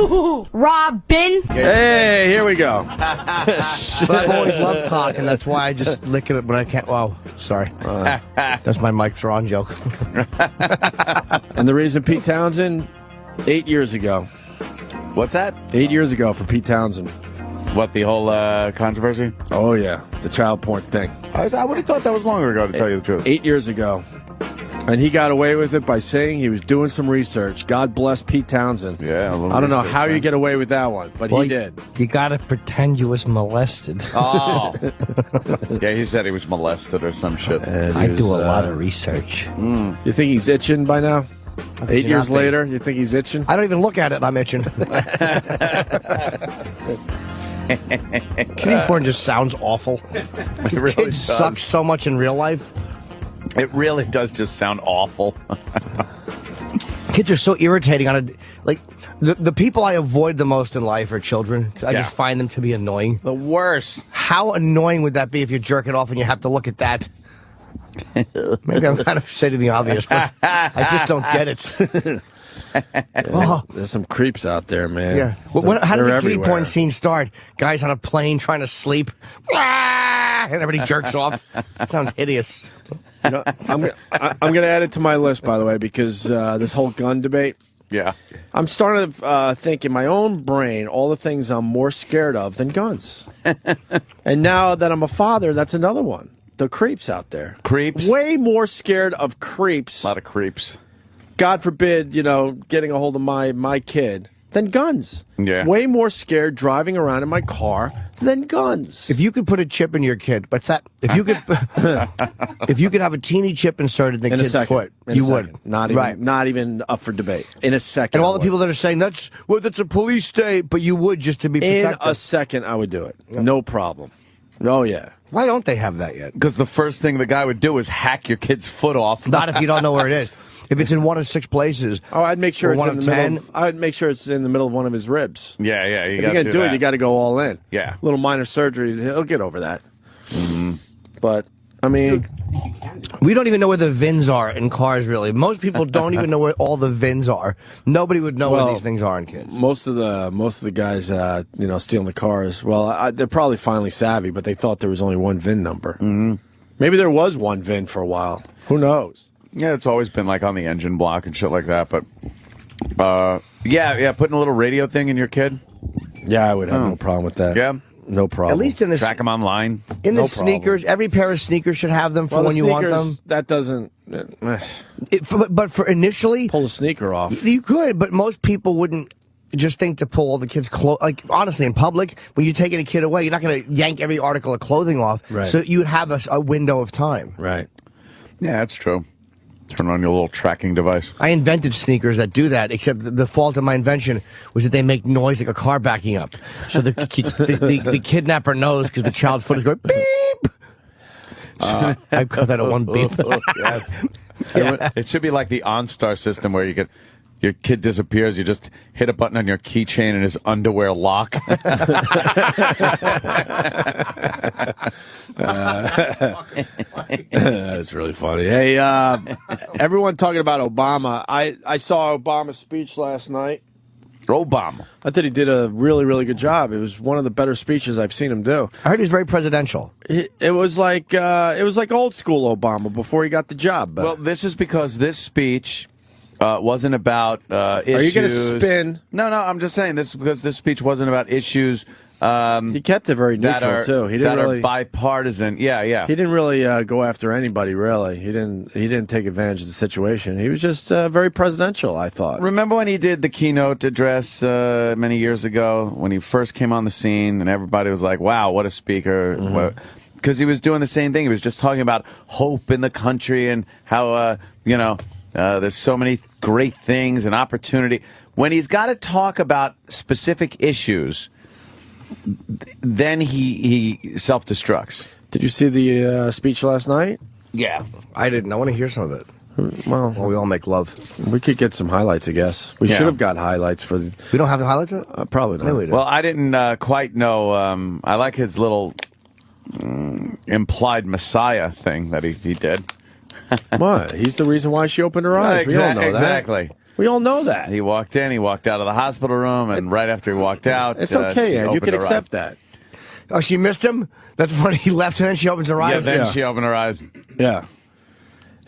HooHooHooRobin. Hey, here we go. But I've always loved cock, and that's why I just lick it when I can't. Wow, sorry. That's my Mike Thrawn joke. And the reason Pete Townsend, 8 years ago. What's that? 8 years ago for Pete Townsend. What, the whole controversy? Oh, yeah. The child porn thing. I would have thought that was longer ago, to tell you the truth. 8 years ago. And he got away with it by saying he was doing some research. God bless Pete Townsend. Yeah, I don't know how you get away with that one, but he did. You gotta pretend you was molested. Oh. Yeah, he said he was molested or some shit. I do a lot of research. You think he's itching by now? 8 years later, you think he's itching? I don't even look at it, I'm itching. Kitty porn just sounds awful. It really Kids suck so much in real life. It really does just sound awful. Kids are so irritating. The people I avoid the most in life are children. I just find them to be annoying. The worst. How annoying would that be if you're jerking off and you have to look at that? Maybe I'm kind of stating the obvious, but I just don't get it. There's some creeps out there, man. Yeah. How does the kitty porn scene start? Guys on a plane trying to sleep. And everybody jerks off. That sounds hideous. You know, I'm going to add it to my list, by the way, because this whole gun debate. Yeah. I'm starting to think in my own brain all the things I'm more scared of than guns. And now that I'm a father, that's another one. The creeps out there. Creeps? Way more scared of creeps. A lot of creeps. God forbid, getting a hold of my kid than guns. Yeah. Way more scared driving around in my car than guns. If you could put a chip in your kid, what's that? If you could, if you could have a teeny chip inserted in the kid's foot, you would. Not even up for debate. In a second. And all the people that are saying that's a police state, but you would just to be protected. In a second, I would do it. No problem. Oh yeah. Why don't they have that yet? Because the first thing the guy would do is hack your kid's foot off. Not if you don't know where it is. If it's in one of 6 places. Oh, I'd make sure it's one in of the 10. middle. I'd make sure it's in the middle of one of his ribs. Yeah. If you're gonna do it, you got to go all in. Yeah. Little minor surgery, he'll get over that. But I mean, we don't even know where the VINs are in cars. Really, most people don't even know where all the VINs are. Nobody would know where these things are in kids. Most of the guys, stealing the cars. Well, they're probably finally savvy, but they thought there was only one VIN number. Maybe there was one VIN for a while. Who knows? Yeah, it's always been like on the engine block and shit like that. But putting a little radio thing in your kid. Yeah, I would have no problem with that. Yeah. No problem. At least in the track them online. In the sneakers, every pair of sneakers should have them for when you want them. That doesn't. But for initially, pull the sneaker off. You could, but most people wouldn't just think to pull all the kids' clothes. Like honestly, in public, when you're taking a kid away, you're not going to yank every article of clothing off. Right. So you have a window of time. Right. Yeah, that's true. Turn on your little tracking device. I invented sneakers that do that, except the fault of my invention was that they make noise like a car backing up. So the kidnapper knows because the child's foot is going beep. I call that a one beep. It should be like the OnStar system where you your kid disappears, you just hit a button on your keychain and his underwear lock. That's really funny. Hey, everyone talking about Obama. I saw Obama's speech last night. Obama. I thought he did a really, really good job. It was one of the better speeches I've seen him do. I heard he's very presidential. It was like old school Obama before he got the job. Well, this is because this speech wasn't about issues. Are you going to spin? No, I'm just saying this is because this speech wasn't about issues. He kept it very neutral too. He didn't really are bipartisan. Yeah. He didn't really go after anybody. Really, he didn't take advantage of the situation. He was just very presidential, I thought. Remember when he did the keynote address many years ago when he first came on the scene and everybody was like, "Wow, what a speaker!" Because he was doing the same thing. He was just talking about hope in the country and how there's so many great things and opportunity. When he's got to talk about specific issues, then he self-destructs. Did you see the speech last night? Yeah. I didn't. I want to hear some of it. Well, we all make love. We could get some highlights, I guess. We should have got highlights for. We don't have the highlights? Probably not. No, we don't. Well, I didn't quite know. I like his little implied Messiah thing that he did. What? He's the reason why she opened her eyes. We all know that. Exactly. We all know that. He walked in, he walked out of the hospital room, and right after he walked out, It's okay, she Ann. You opened can her accept eyes. that. Oh, she missed him? That's funny. He left and then she opens her Yeah, eyes. then she opened her eyes. Yeah.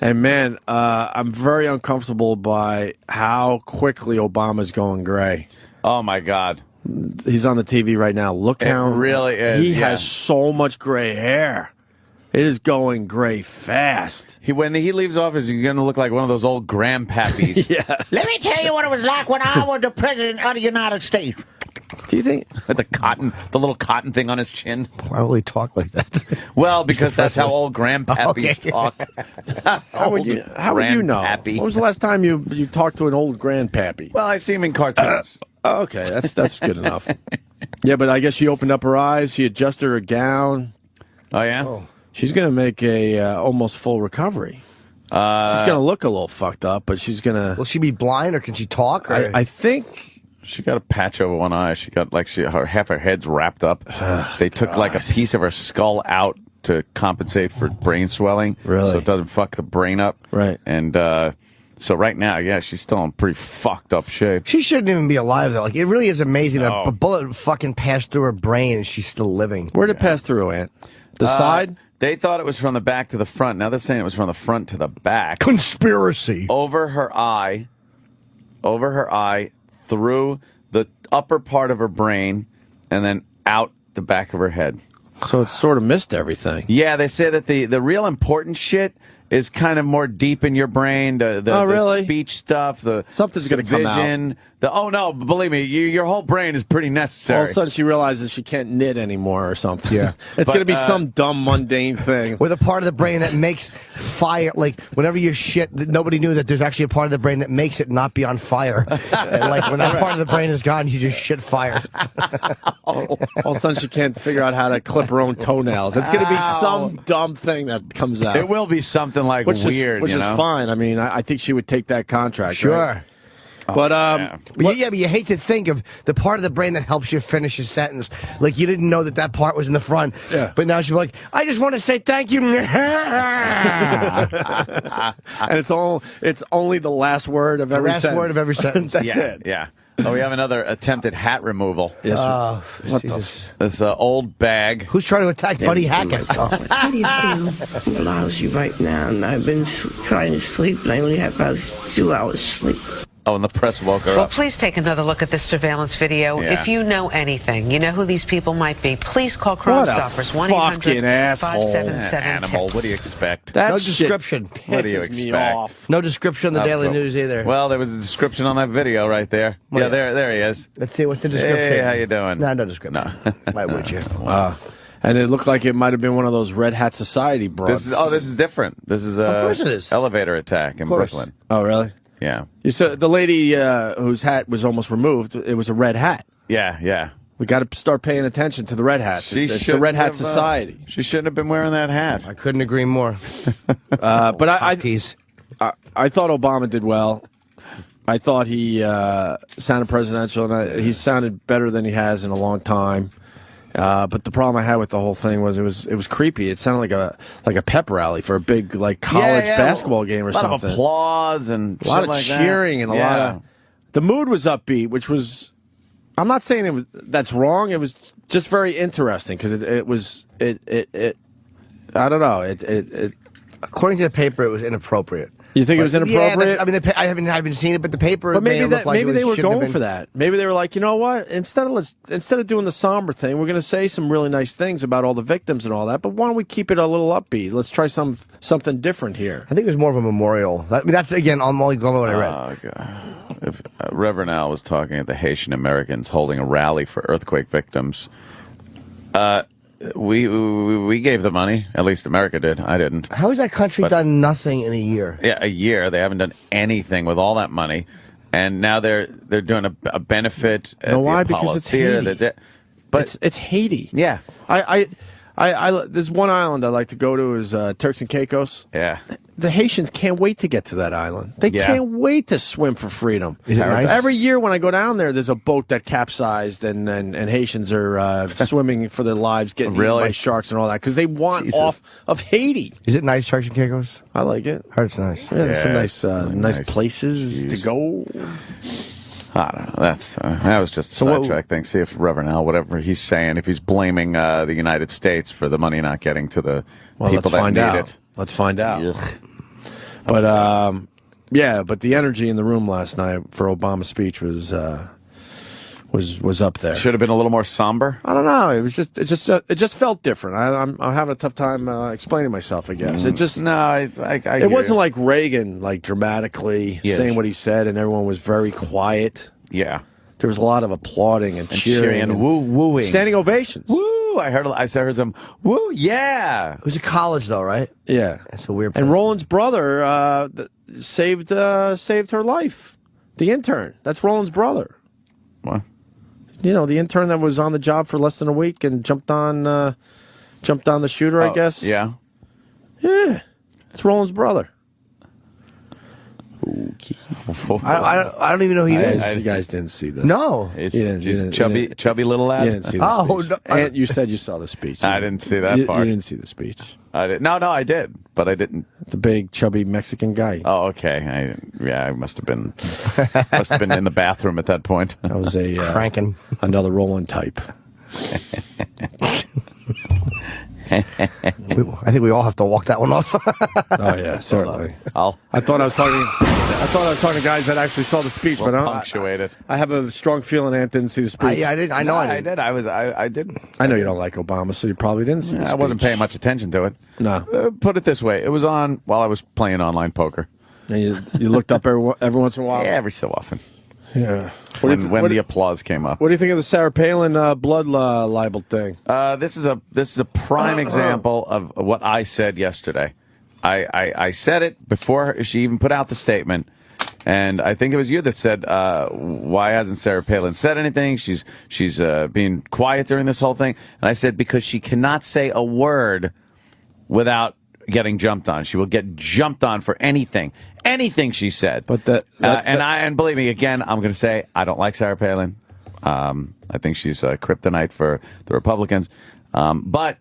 And man, I'm very uncomfortable by how quickly Obama's going gray. Oh my God. He's on the TV right now. Look how really is, he yeah. has so much gray hair. It is going gray fast. When he leaves office, he's going to look like one of those old grandpappies. Yeah. Let me tell you what it was like when I was the president of the United States. Do you think? With the little cotton thing on his chin. Why will he talk like that? Well, because that's how old grandpappies Okay. talk. How would you know? Grandpappy. When was the last time you talked to an old grandpappy? Well, I see him in cartoons. Okay, that's good enough. Yeah, but I guess she opened up her eyes. She adjusted her gown. Oh, yeah? She's going to make a almost full recovery. She's going to look a little fucked up, but she's going to... Will she be blind or can she talk? Or? I think... She got a patch over one eye. She got half her head's wrapped up. They took like a piece of her skull out to compensate for brain swelling. Really? So it doesn't fuck the brain up. Right. And so right now, yeah, she's still in pretty fucked up shape. She shouldn't even be alive, though. Like, it really is amazing that No. a bullet fucking passed through her brain and she's still living. Where'd it pass through, Aunt? The side? They thought it was from the back to the front. Now they're saying it was from the front to the back. Conspiracy. Over her eye, through the upper part of her brain, and then out the back of her head. So it sort of missed everything. Yeah, they say that the real important shit is kind of more deep in your brain. The really? speech stuff, Something's gonna come out. vision. Oh no, believe me, your whole brain is pretty necessary. All of a sudden, she realizes she can't knit anymore or something. Yeah. It's But, going to be some dumb, mundane thing. With a part of the brain that makes fire, like whenever you shit, nobody knew that there's actually a part of the brain that makes it not be on fire. And like when that part of the brain is gone, you just shit fire. All of a sudden, she can't figure out how to clip her own toenails. It's going to be some dumb thing that comes out. It will be something like weird, which you is know? fine. I mean, I think she would take that contract. Sure. Right? But yeah. But you hate to think of the part of the brain that helps you finish a sentence. Like you didn't know that part was in the front. Yeah. But now she's like, I just want to say thank you. and it's only the last word of every Last sentence. word of every sentence. That's yeah, it. yeah. Oh, we have another attempt at hat removal. Yes. What the? This old bag. Who's trying to attack Buddy Hackett? How do you feel? I'm lousy right now, and I've been trying to sleep, and I only have about 2 hours sleep. Oh, and the press woke her Well, up. please take another look at this surveillance video. Yeah. If you know anything, you know who these people might be, please call Crime What a Stoppers. fucking asshole. 1-800-577-TIPS. Animal. What do you expect? That No shit description. What do you pisses me expect? off. No description in the Daily News either. Well, there was a description on that video right there. Yeah, there he is. Let's see what's the description. Hey, how you doing? No description. No. Why would you? And it looked like it might have been one of those Red Hat Society bros. This is different. This is Of course it is. elevator attack in course. Brooklyn. Oh, really? Yeah. You said the lady whose hat was almost removed, it was a red hat. Yeah. We got to start paying attention to the Red Hats. It's the shouldn't Red Hat have, Society. She shouldn't have been wearing that hat. I couldn't agree more. But I Peace. thought Obama did well. I thought he sounded presidential, and he sounded better than he has in a long time. But the problem I had with the whole thing was it was creepy. It sounded like a pep rally for a big college basketball game or something. A lot of applause and a lot shit of like cheering that. and a lot of. The mood was upbeat, which was. I'm not saying that's wrong. It was just very interesting because it was. I don't know. According to the paper, it was inappropriate. You think it was inappropriate? Yeah, I mean, I haven't seen it, but the paper. But maybe they were going been. for that. Maybe they were like, you know what? Instead of doing the somber thing, we're going to say some really nice things about all the victims and all that. But why don't we keep it a little upbeat? Let's try something different here. I think it was more of a memorial. That's again, I'm only going with what I read. Oh, God. If Reverend Al was talking at the Haitian Americans holding a rally for earthquake victims, we gave the money. At least America did. I didn't. How has that country done nothing in a year? Yeah, a year. They haven't done anything with all that money, and now they're doing a benefit. You know why? Because it's Haiti. But It's Haiti. yeah, I there's one island I like to go to is Turks and Caicos. yeah. the Haitians can't wait to get to that island. They can't wait to swim for freedom. Is it nice? Every year when I go down there, there's a boat that capsized, and Haitians are swimming for their lives, getting eaten by sharks and all that, because they want off of Haiti. Is it nice, Turks and Caicos? I like it. I heard it's nice. Yeah, there's some nice places to go. I don't know. That was just a sidetrack thing. See if Reverend Al, whatever he's saying, if he's blaming the United States for the money not getting to the people that need it. Let's find out. But but the energy in the room last night for Obama's speech was up there. Should have been a little more somber. I don't know. It just felt different. I'm having a tough time explaining myself, I guess. It just it wasn't like Reagan, like dramatically saying what he said, and everyone was very quiet. Yeah, there was a lot of applauding and cheering and wooing, standing ovations. Woo! I heard them. Woo! Yeah. It was a college, though, right? Yeah, that's a weird. And Roland's brother saved her life. The intern. That's Roland's brother. What? You know, the intern that was on the job for less than a week and jumped on the shooter, I guess. Yeah. Yeah. It's Roland's brother. Okay. I don't even know who he is. You guys didn't see that. No. He's chubby little lad. You didn't see the speech. No. You said you saw the speech. I didn't see that part. You didn't see the speech. I did. No, I did, but I didn't. The big, chubby Mexican guy. Oh, okay. I must have been in the bathroom at that point. That was cranking another Roland type. I think we all have to walk that one off. Oh yeah, certainly. I thought I was talking to guys that actually saw the speech, but I have a strong feeling Ant didn't see the speech. I did. I know I did. I did. I know you don't like Obama, so you probably didn't see the speech. I wasn't paying much attention to it. No. Put it this way: it was on while I was playing online poker. And you looked up every once in a while. Yeah, every so often. Yeah. When the applause came up. What do you think of the Sarah Palin blood libel thing? This is a prime example of what I said yesterday. I said it before she even put out the statement, and I think it was you that said, "Why hasn't Sarah Palin said anything? She's being quiet during this whole thing." And I said because she cannot say a word without getting jumped on. She will get jumped on for anything she said. But and believe me, again, I'm going to say I don't like Sarah Palin. I think she's kryptonite for the Republicans. But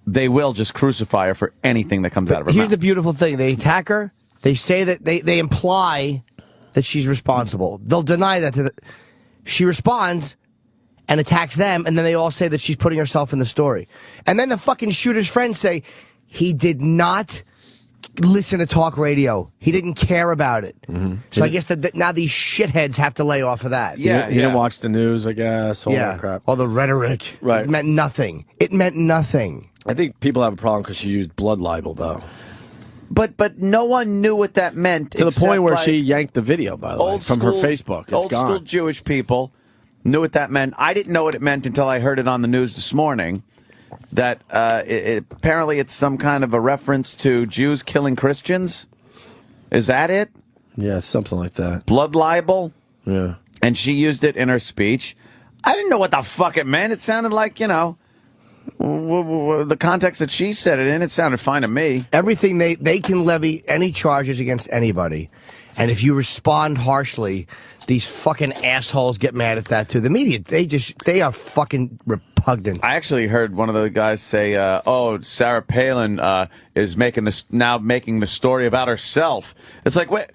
they will just crucify her for anything that comes out of her mouth. Here's the beautiful thing: they attack her. They say that they imply that she's responsible. They'll deny that she responds and attacks them, and then they all say that she's putting herself in the story. And then the fucking shooter's friends say he did not listen to talk radio. He didn't care about it. Mm-hmm. So I guess that now these shitheads have to lay off of that. Yeah, he didn't watch the news, I guess. All that crap. All the rhetoric. Right. It meant nothing. It meant nothing. I think people have a problem because she used blood libel, though. But no one knew what that meant. To the point where she yanked the video, by the way, from her Facebook. It's old school Jewish people knew what that meant. I didn't know what it meant until I heard it on the news this morning. That apparently it's some kind of a reference to Jews killing Christians. Is that it? Yeah, something like that. Blood libel? Yeah. And she used it in her speech. I didn't know what the fuck it meant. It sounded like, the context that she said it in, it sounded fine to me. Everything, they can levy any charges against anybody. And if you respond harshly, these fucking assholes get mad at that too. The media, they are fucking repugnant. I actually heard one of the guys say, Sarah Palin is making the story about herself. It's like, wait,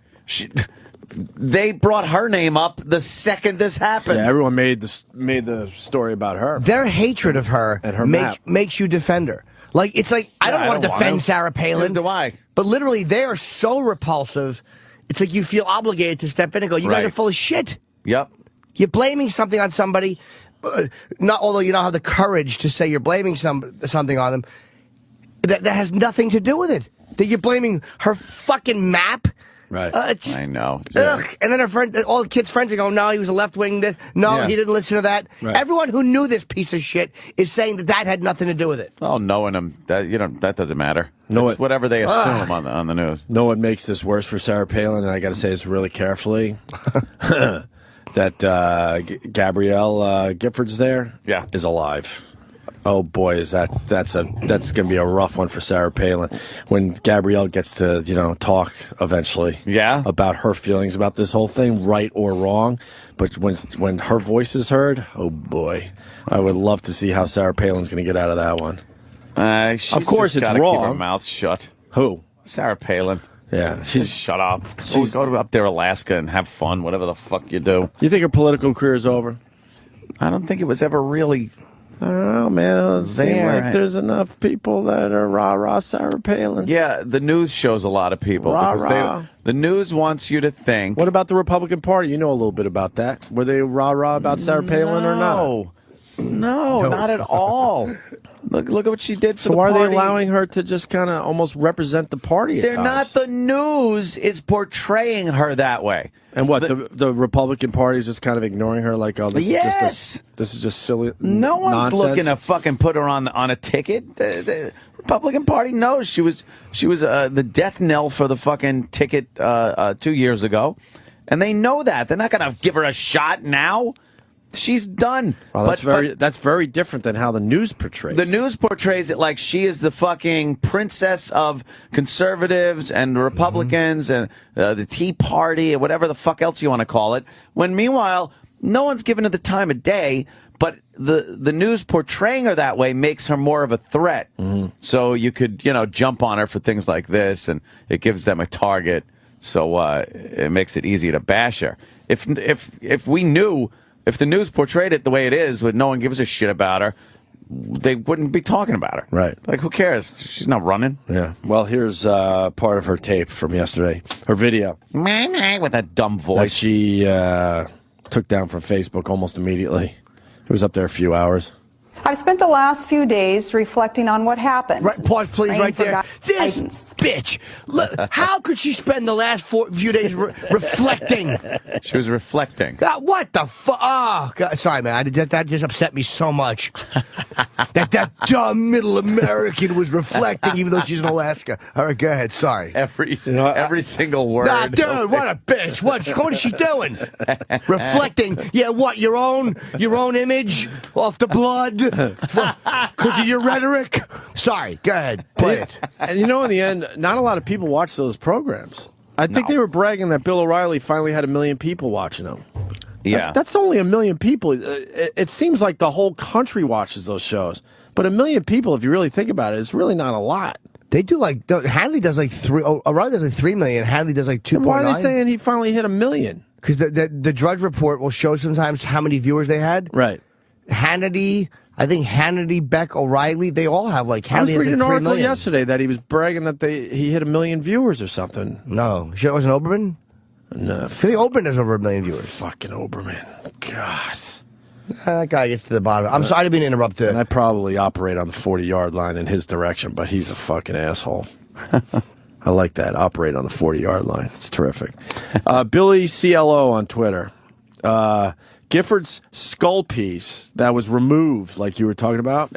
they brought her name up the second this happened. Yeah, everyone made the story about her. Their hatred of her and her makes you defend her. It's like I don't want to defend Sarah Palin. Neither do I. But literally, they are so repulsive. It's like you feel obligated to step in and go, you guys are full of shit. Yep. You're blaming something on somebody, although you don't have the courage to say you're blaming something on them, that has nothing to do with it. That you're blaming her fucking map. Right. I know. Ugh. And then her friend, all the kids' friends are going, no, he was a left-wing. No, he didn't listen to that. Right. Everyone who knew this piece of shit is saying that had nothing to do with it. Oh, knowing him, that doesn't matter. It's whatever they assume on the news. No one makes this worse for Sarah Palin, and I got to say this really carefully. That Gabrielle Giffords there is alive. Oh boy, that's going to be a rough one for Sarah Palin when Gabrielle gets to talk eventually. Yeah, about her feelings about this whole thing, right or wrong. But when her voice is heard, oh boy, I would love to see how Sarah Palin's going to get out of that one. Of course, it's wrong. Keep her mouth shut. Who? Sarah Palin. Yeah, she's shut up. Go up there, Alaska, and have fun. Whatever the fuck you do. You think her political career is over? I don't think it was ever really. I don't know, man. It seems like there's enough people that are rah-rah Sarah Palin. Yeah, the news shows a lot of people. Rah-rah. The news wants you to think. What about the Republican Party? You know a little bit about that. Were they rah-rah about Sarah Palin or not? No, not at all. Look at what she did for the party. So why are they allowing her to just kind of almost represent the party at times? They're not. The news is portraying her that way. And what, the Republican Party is just kind of ignoring her like, oh, this is just silly No one's nonsense? looking to fucking put her on a ticket. The Republican Party knows she was the death knell for the fucking ticket 2 years ago. And they know that. They're not going to give her a shot now. She's done. Well, that's very different than how the news portrays. The news portrays it like she is the fucking princess of conservatives and Republicans and the Tea Party and whatever the fuck else you want to call it. When meanwhile, no one's given her the time of day. But the news portraying her that way makes her more of a threat. So you could jump on her for things like this, and it gives them a target. So it makes it easy to bash her. If we knew. If the news portrayed it the way it is, with no one gives a shit about her, they wouldn't be talking about her. Right. Like, who cares? She's not running. Yeah. Well, here's part of her tape from yesterday. Her video. With that dumb voice. That she took down from Facebook almost immediately. It was up there a few hours. I've spent the last few days reflecting on what happened. Right, pause, please, right there. This bitch. Look, how could she spend the last few days reflecting? She was reflecting. God, what the fuck? Oh, God, sorry, man. That just upset me so much. that dumb middle American was reflecting, even though she's in Alaska. All right, go ahead. Sorry. Every single word. Nah, dude, what a bitch. What is she doing? Reflecting. Yeah, what? Your own image off the blood. Because of your rhetoric? Sorry, go ahead, play it. And in the end, not a lot of people watch those programs. I think they were bragging that Bill O'Reilly finally had 1 million people watching them. Yeah. That's only 1 million people. It seems like the whole country watches those shows. But 1 million people, if you really think about it, is really not a lot. They do Hadley does like 3. O'Reilly does like 3 million. Hadley does like 2.9. Why are they saying he finally hit 1 million? Because the Drudge Report will show sometimes how many viewers they had. Right. Hannity, I think Hannity, Beck, O'Reilly, they all have like Hannity. I was reading an article 3 million. yesterday that he was bragging that he hit 1 million viewers or something. No, sure it wasn't Oberman. No, I think Oberman has over 1 million viewers. Fucking Oberman, God. That guy gets to the bottom. I'm sorry to be interrupted. And I probably operate on the 40-yard line in his direction, but he's a fucking asshole. I like that. Operate on the 40-yard line. It's terrific. Billy CLO on Twitter. Gifford's skull piece that was removed, like you were talking about,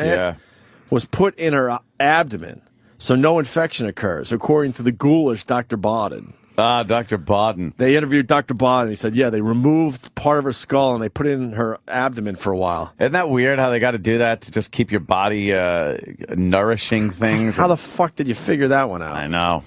was put in her abdomen, so no infection occurs, according to the ghoulish Dr. Bodden. Ah, Dr. Bodden. They interviewed Dr. Bodden. He said, they removed part of her skull and they put it in her abdomen for a while. Isn't that weird how they got to do that to just keep your body nourishing things? How the fuck did you figure that one out? I know.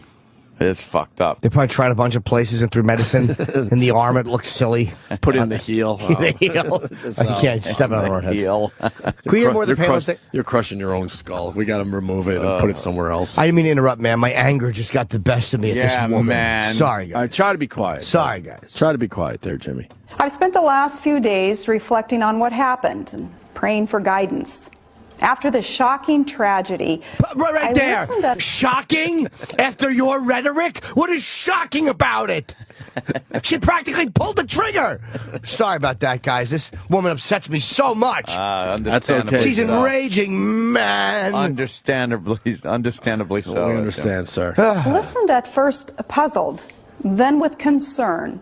It's fucked up. They probably tried a bunch of places and through medicine. In the arm, it looked silly. Put in the heel. The heel. I can't step on our head. Heel. Can we hear more of the Palin thing? You're crushing your own skull. We got to remove it and put it somewhere else. I didn't mean to interrupt, man. My anger just got the best of me at this woman. Man. Sorry, guys. All right, try to be quiet. Sorry, guys. Try to be quiet there, Jimmy. I've spent the last few days reflecting on what happened and praying for guidance. After the shocking tragedy, right there. Shocking? After your rhetoric? What is shocking about it? She practically pulled the trigger. Sorry about that, guys. This woman upsets me so much. That's okay. She's enraging, man. Understandably so. We understand, sir. Listened at first puzzled, then with concern,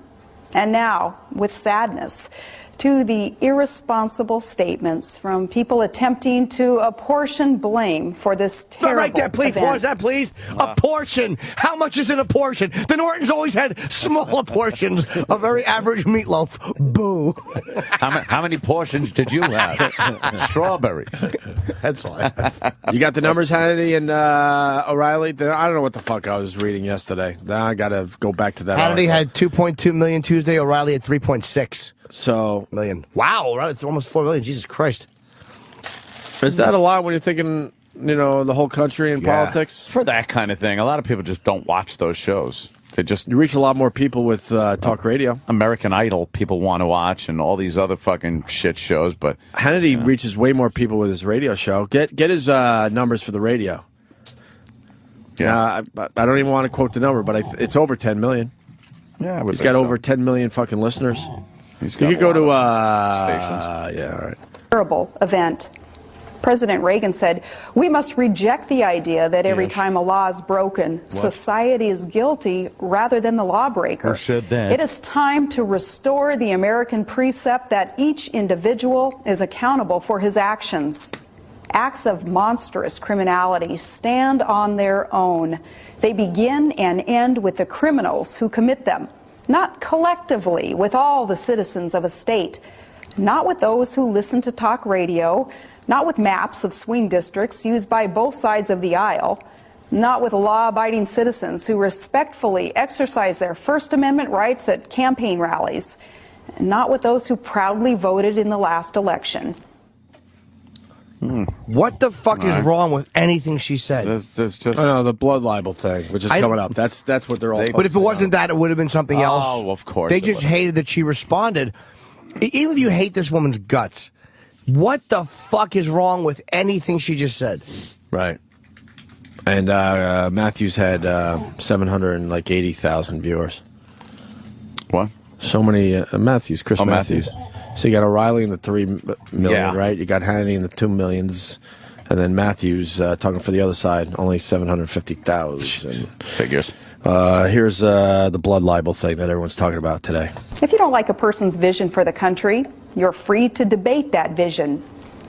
and now with sadness to the irresponsible statements from people attempting to apportion blame for this terrible Right there, please. event. Pause that, please. A portion. How much is in a portion? The Nortons always had smaller portions. A very average meatloaf. Boo. How many portions did you have? Strawberry. That's fine. You got the numbers, Hannity and O'Reilly? I don't know what the fuck I was reading yesterday. Now I got to go back to that. Hannity article. had 2.2 million Tuesday. O'Reilly had 3.6 So million. Wow, O'Reilly, it's almost 4 million. Jesus Christ. is that a lot when you're thinking, the whole country and politics? For that kind of thing, a lot of people just don't watch those shows. They just You reach a lot more people with talk radio. American Idol people want to watch and all these other fucking shit shows, but Hannity reaches way more people with his radio show. Get his numbers for the radio. yeah, I don't even want to quote the number, but it's over 10 million. yeah, He's got over 10 million fucking listeners. He's You got could go a to lot of yeah, all right. Terrible event. President Reagan said, "We must reject the idea that every time a law is broken, society is guilty rather than the lawbreaker. Or should that? It is time to restore the American precept that each individual is accountable for his actions. Acts of monstrous criminality stand on their own. They begin and end with the criminals who commit them, not collectively with all the citizens of a state, not with those who listen to talk radio, not with maps of swing districts used by both sides of the aisle, not with law-abiding citizens who respectfully exercise their First Amendment rights at campaign rallies, and not with those who proudly voted in the last election." What the fuck is wrong with anything she said? There's just Oh, no, the blood libel thing, which is coming up. That's what they're all. But if it wasn't that, it would have been something else. Oh, of course They it just would. hated that she responded. Even if you hate this woman's guts, what the fuck is wrong with anything she just said? Right. And Matthews had 780,000 viewers. what? So many Matthews, Chris Matthews. So you got O'Reilly in the 3 million, Yeah. right? You got Hannity in the 2 millions, and then Matthews talking for the other side, only 750,000. Figures. Here's the blood libel thing that everyone's talking about today. If you don't like a person's vision for the country, you're free to debate that vision.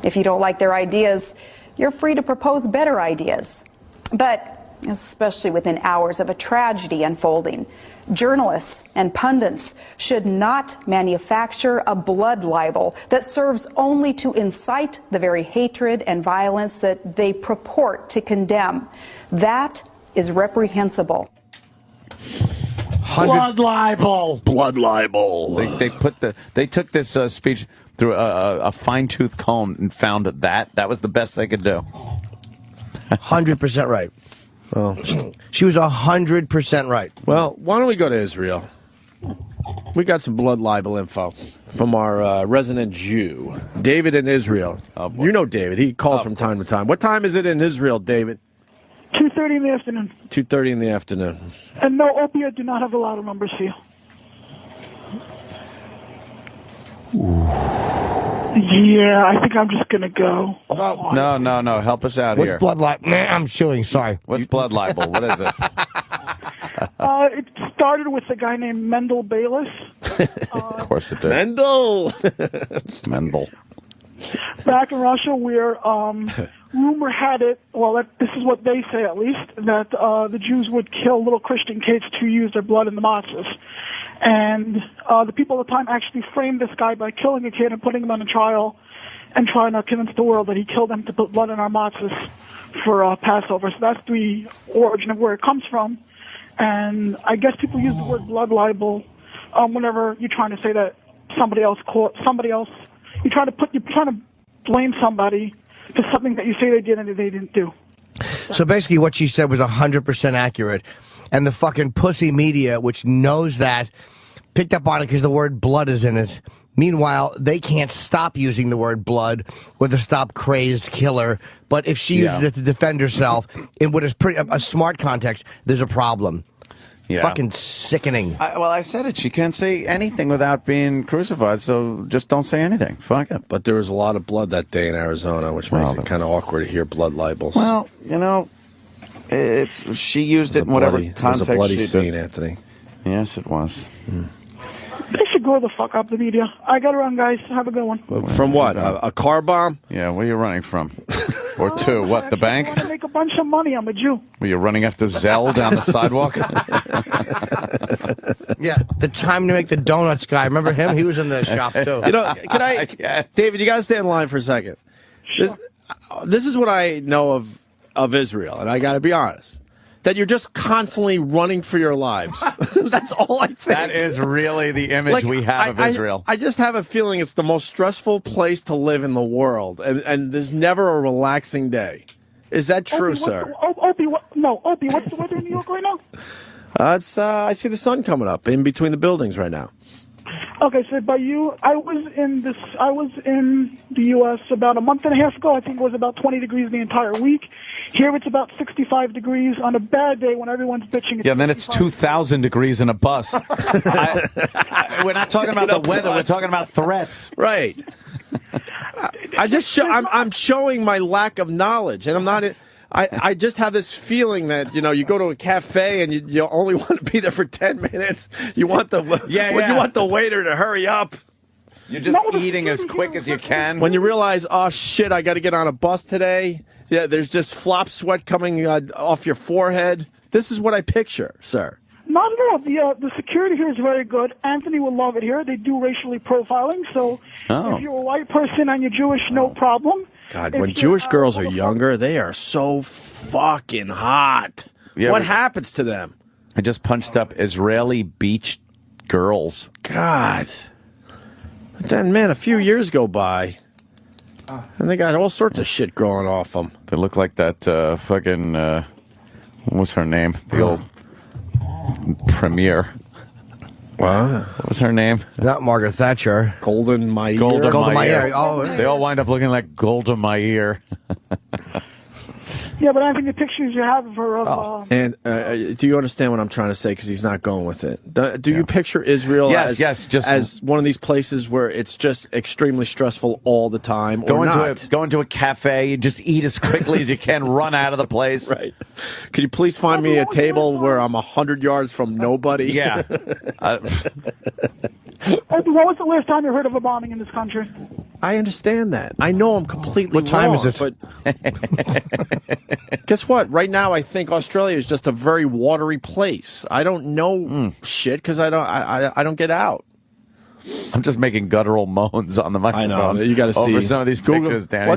If you don't like their ideas, you're free to propose better ideas. But especially within hours of a tragedy unfolding, journalists and pundits should not manufacture a blood libel that serves only to incite the very hatred and violence that they purport to condemn. That is reprehensible. Blood libel. Blood libel. They took this speech through a fine-tooth comb and found that was the best they could do. 100% right. She was 100% right. Well, why don't we go to Israel? We got some blood libel info from our resident Jew, David in Israel. Oh, boy. You know David. He calls from time to time. What time is it in Israel, David? 2:30 in the afternoon. 2:30 in the afternoon. And no, Opie, I do not have a lot of numbers for you. Yeah, I think I'm just going to go. No. Help us out What's here. blood libel? Nah, I'm chewing. Sorry. What's blood libel? What is this? It started with a guy named Mendel Bayless. Of course it did. Mendel. Mendel. Back in Russia, where rumor had it, well, this is what they say at least, that the Jews would kill little Christian kids to use their blood in the matzahs. And the people at the time actually framed this guy by killing a kid and putting him on a trial and trying to convince the world that he killed them to put blood in our matzahs for Passover. So that's the origin of where it comes from. And I guess people use the word blood libel whenever you're trying to say that somebody else, you're trying to blame somebody for something that you say they did and they didn't do. So basically what she said was 100% accurate. And the fucking pussy media, which knows that, picked up on it because the word blood is in it. Meanwhile, they can't stop using the word blood or the stop crazed killer. But if she uses it to defend herself in what is a smart context, there's a problem. Yeah. Fucking sickening. I said it. She can't say anything without being crucified, so just don't say anything. Fuck it. But there was a lot of blood that day in Arizona, which makes it kind of awkward to hear blood libels. Well, she used it in whatever context. It was a bloody she scene, did. Anthony. Yes, it was. They should grow the fuck up, the media. I got to run, guys. Have a good one. From what? A car bomb? Yeah, where are you running from? Or two? What, the bank? I want to make a bunch of money. I'm a Jew. Were you running after Zell down the sidewalk? Yeah, the time to make the donuts guy. Remember him? He was in the shop too. You know, can I, Yes. David? You got to stay in line for a second. This is what I know of Israel, and I got to be honest. That you're just constantly running for your lives. That's all I think. That is really the image we have of Israel. I just have a feeling it's the most stressful place to live in the world, and there's never a relaxing day. Is that true, sir? Opie, what's the weather in New York right now? I see the sun coming up in between the buildings right now. Okay, so by you, I was in the U.S. about a month and a half ago. I think it was about 20 degrees the entire week. Here it's about 65 degrees on a bad day when everyone's bitching. Yeah, and then it's 2,000 degrees in a bus. We're not talking about the weather. We're talking about threats. Right. I'm showing my lack of knowledge, and I'm not. I just have this feeling that, you know, you go to a cafe and you only want to be there for 10 minutes. You want the you want the waiter to hurry up. You're just eating as quick as you can. When you realize, oh shit, I got to get on a bus today. Yeah, there's just flop sweat coming off your forehead. This is what I picture, sir. Not at all. The security here is very good. Anthony will love it here. They do racially profiling, so if you're a white person and you're Jewish, no problem. God, when Jewish girls are younger, they are so fucking hot. Yeah, what happens to them? I just punched up Israeli beach girls. God. But then, man, a few years go by, and they got all sorts of shit growing off them. They look like that fucking, what's her name? The old premier. What was her name? Not Margaret Thatcher. Golden Meir. Golda Meir. Oh, they all wind up looking like Golda Meir. Yeah, but I think the pictures you have of her. And do you understand what I'm trying to say? Because he's not going with it. Do you picture Israel as one of these places where it's just extremely stressful all the time? Go into a cafe, you just eat as quickly as you can, run out of the place. Right. Could you please find me a table where I'm 100 yards from nobody? Yeah. When was the last time you heard of a bombing in this country? I understand that. I know I'm completely What time wrong, is it? But guess what? Right now, I think Australia is just a very watery place. I don't know shit because I don't get out. I'm just making guttural moans on the microphone. I know. You got to see over some of these Google, pictures, Danny.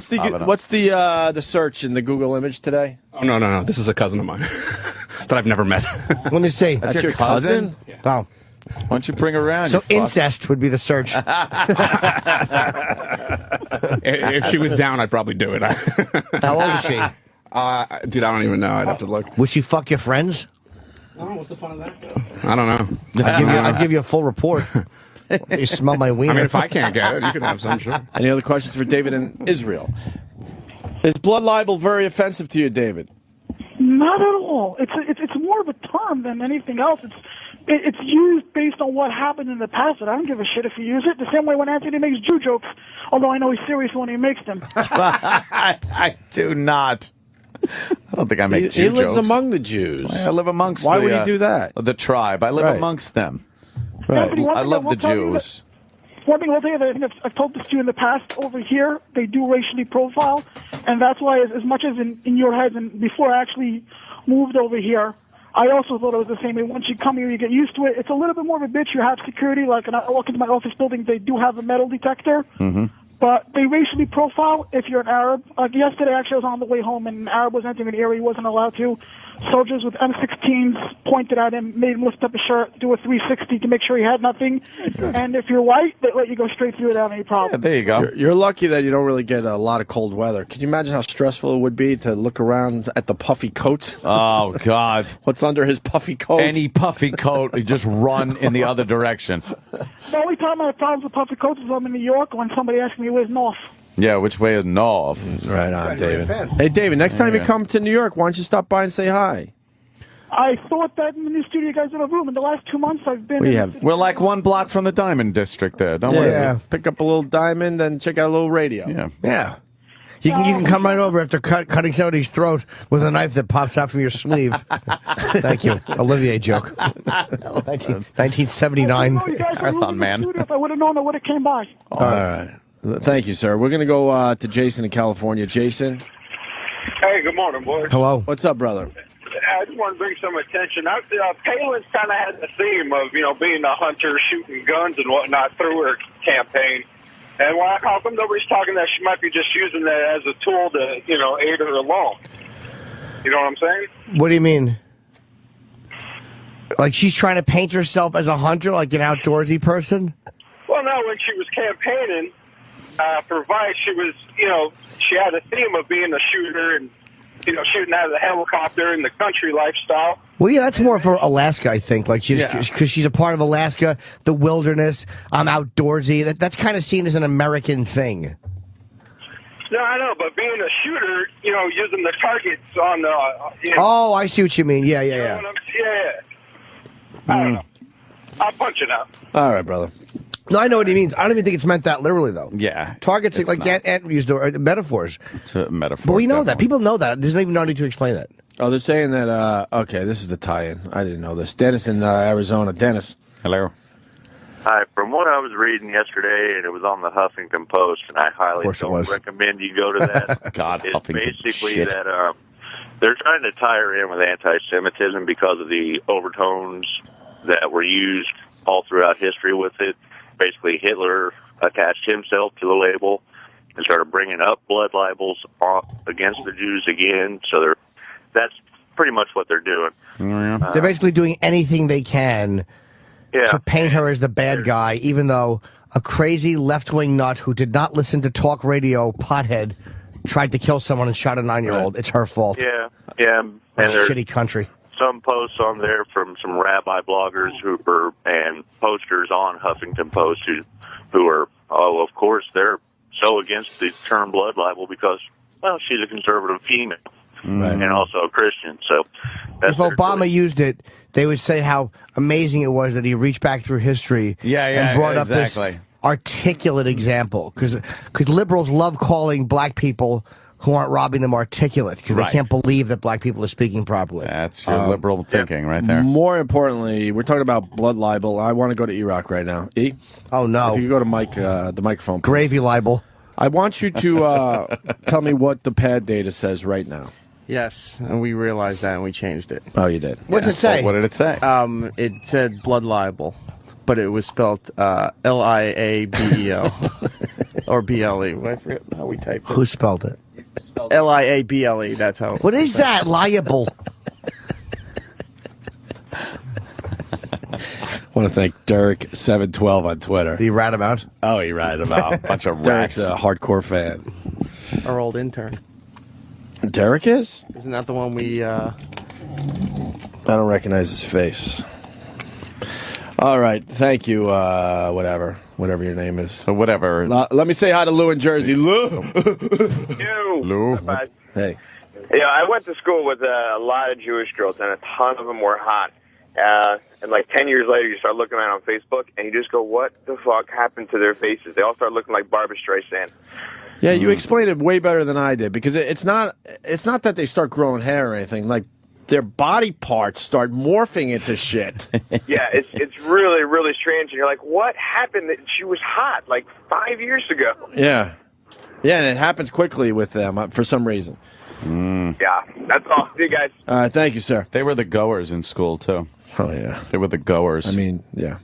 What's the search in the Google image today? Oh, no. This is a cousin of mine that I've never met. Let me see. That's your cousin? Yeah. Oh. Why don't you bring her around? So incest would be the search. If she was down, I'd probably do it. How old is she? Dude, I don't even know. I'd have to look. Would she fuck your friends? Oh, what's the fun of that? I don't know. I'd give you a full report. You smell my wiener. I mean, if I can't get it, you can have some, sure. Any other questions for David in Israel? Is blood libel very offensive to you, David? Not at all. It's more of a term than anything else. It's used based on what happened in the past, and I don't give a shit if you use it. The same way when Anthony makes Jew jokes, although I know he's serious when he makes them. I do not. I don't think I make Jew jokes. He lives jokes. Among the Jews. I live amongst Why would he do that? The tribe. I live amongst them. Right. Anthony, I love the Jews. One thing I'll tell you that I think I've told this to you in the past, over here, they do racially profile, and that's why as much as in your head and before I actually moved over here, I also thought it was the same way. Once you come here, you get used to it. It's a little bit more of a bitch. You have security. Like, when I walk into my office building, they do have a metal detector. Mm-hmm. But they racially profile if you're an Arab. Like yesterday, actually, I was on the way home, and an Arab was entering an area he wasn't allowed to. Soldiers with M16s pointed at him, made him lift up his shirt, do a 360 to make sure he had nothing. And if you're white, they let you go straight through without any problem. Yeah, there you go. You're lucky that you don't really get a lot of cold weather. Can you imagine how stressful it would be to look around at the puffy coats? Oh, God. What's under his puffy coat? Any puffy coat, you just run in the other direction. The only time I have problems with puffy coats is when I'm in New York when somebody asks me where's North. Yeah, which way is north? Right on, David. Hey, David, next time you come to New York, why don't you stop by and say hi? I thought that in the new studio you guys have a room. In the last 2 months, I've been... We're like 1 block from the Diamond District there. Don't worry. Yeah, pick up a little diamond and check out a little radio. Yeah. Yeah. You can come right over after cutting somebody's throat with a knife that pops out from your sleeve. Thank you. Olivier joke. 1979. Marathon man. If I would have known, I would have came by. All right. Thank you, sir. We're going to go to Jason in California. Jason? Hey, good morning, boys. Hello. What's up, brother? I just want to bring some attention. Palin's kind of had the theme of, being a hunter, shooting guns and whatnot through her campaign. And how come nobody's talking that she might be just using that as a tool to, aid her along? You know what I'm saying? What do you mean? Like she's trying to paint herself as a hunter, like an outdoorsy person? Well, no, when she was campaigning for Vice, she was, she had a theme of being a shooter and, shooting out of the helicopter and the country lifestyle. Well, yeah, that's more for Alaska, I think. Like, because she's a part of Alaska, the wilderness. I'm outdoorsy. That's kind of seen as an American thing. No, I know, but being a shooter, using the targets on the. Oh, I see what you mean. Yeah. Yeah. I don't know. I'll punch it out. All right, brother. No, I know what he means. I don't even think it's meant that literally, though. Yeah. Targets, like Ant used the metaphors. It's a metaphor. But we know definitely. that. People know that. There's not even no need to explain that. Oh, they're saying that, okay, this is the tie-in. I didn't know this. Dennis in Arizona. Dennis. Hello. Hi. From what I was reading yesterday, and it was on the Huffington Post, and I highly don't recommend you go to that. God, it's Huffington basically shit. that they're trying to tie her in with anti-Semitism because of the overtones that were used all throughout history with it. Basically, Hitler attached himself to the label and started bringing up blood libels against the Jews again. So that's pretty much what they're doing. They're basically doing anything they can to paint her as the bad guy, even though a crazy left-wing nut who did not listen to talk radio, pothead, tried to kill someone and shot a 9-year-old. It's her fault. Yeah. And there's shitty country. Some posts on there from some rabbi bloggers and posters on Huffington Post who are, of course, they're so against the term blood libel because, well, she's a conservative female and also a Christian. So that's if Obama used it, they would say how amazing it was that he reached back through history and brought up this articulate example. Because liberals love calling black people who aren't robbing them articulate because they can't believe that black people are speaking properly. That's your liberal thinking right there. More importantly, we're talking about blood libel. I want to go to Iraq right now. E? Oh, no. If you could go to Mike, the microphone. Please. Gravy libel. I want you to tell me what the pad data says right now. Yes, and we realized that and we changed it. Oh, you did? What did it say? What did it say? It said blood libel, but it was spelled L-I-A-B-E-L or B-L-E. I forget how we typed it. Who spelled it? L-I-A-B-L-E, that's how. What is that? Liable. I want to thank Derek712 on Twitter. Did he rat him out? Oh, he ratted him out. Bunch of Derek's rats. a hardcore fan. Our old intern. Derek is? Isn't that the one we... I don't recognize his face. All right. Thank you, whatever your name is. So whatever. Let me say hi to Lou in Jersey. Lou. Lou. Hey. Yeah, I went to school with a lot of Jewish girls, and a ton of them were hot. And like 10 years later, you start looking around on Facebook, and you just go, what the fuck happened to their faces? They all start looking like Barbra Streisand. Yeah, you explained it way better than I did because it's not that they start growing hair or anything. Like their body parts start morphing into shit. Yeah, it's really, really strange. And you're like, what happened? She was hot like 5 years ago. Yeah. Yeah, and it happens quickly with them for some reason. Yeah, that's all. See you guys. All right, thank you, sir. They were the goers in school, too. Oh, yeah. They were the goers. I mean, yeah.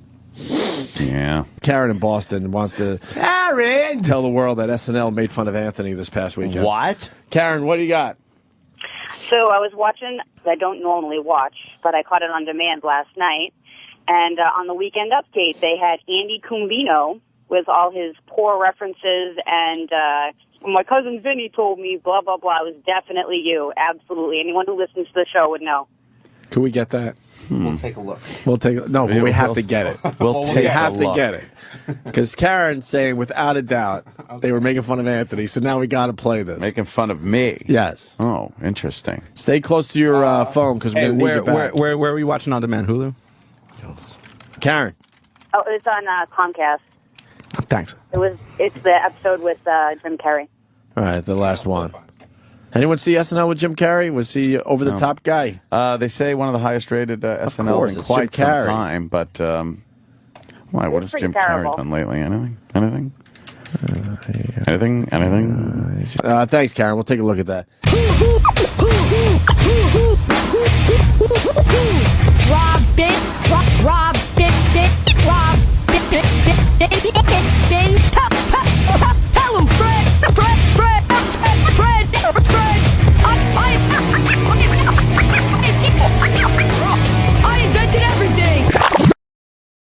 Yeah. Karen in Boston wants to tell the world that SNL made fun of Anthony this past weekend. What? Karen, what do you got? So I was watching, I don't normally watch, but I caught it on demand last night. And on the Weekend Update, they had Andy Cumbino with all his poor references. And my cousin Vinny told me, blah, blah, blah. It was definitely you. Absolutely. Anyone who listens to the show would know. Can we get that? We'll take a look. We'll take it. No, but we have to get it. We have to get it. Because Karen's saying, without a doubt, they were making fun of Anthony, so now we got to play this. Making fun of me? Yes. Oh, interesting. Stay close to your phone, because we're going to need it back. Where are we watching on demand? Hulu? Karen. Oh, it's on Comcast. Thanks. It's the episode with Jim Carrey. All right, the last one. Anyone see SNL with Jim Carrey? Was he over the top guy? They say one of the highest rated SNLs course, in it's quite Jim some Carrey. time. But why? What has pretty Jim terrible. Carrey done lately? Anything? Anything? Thanks, Karen. We'll take a look at that.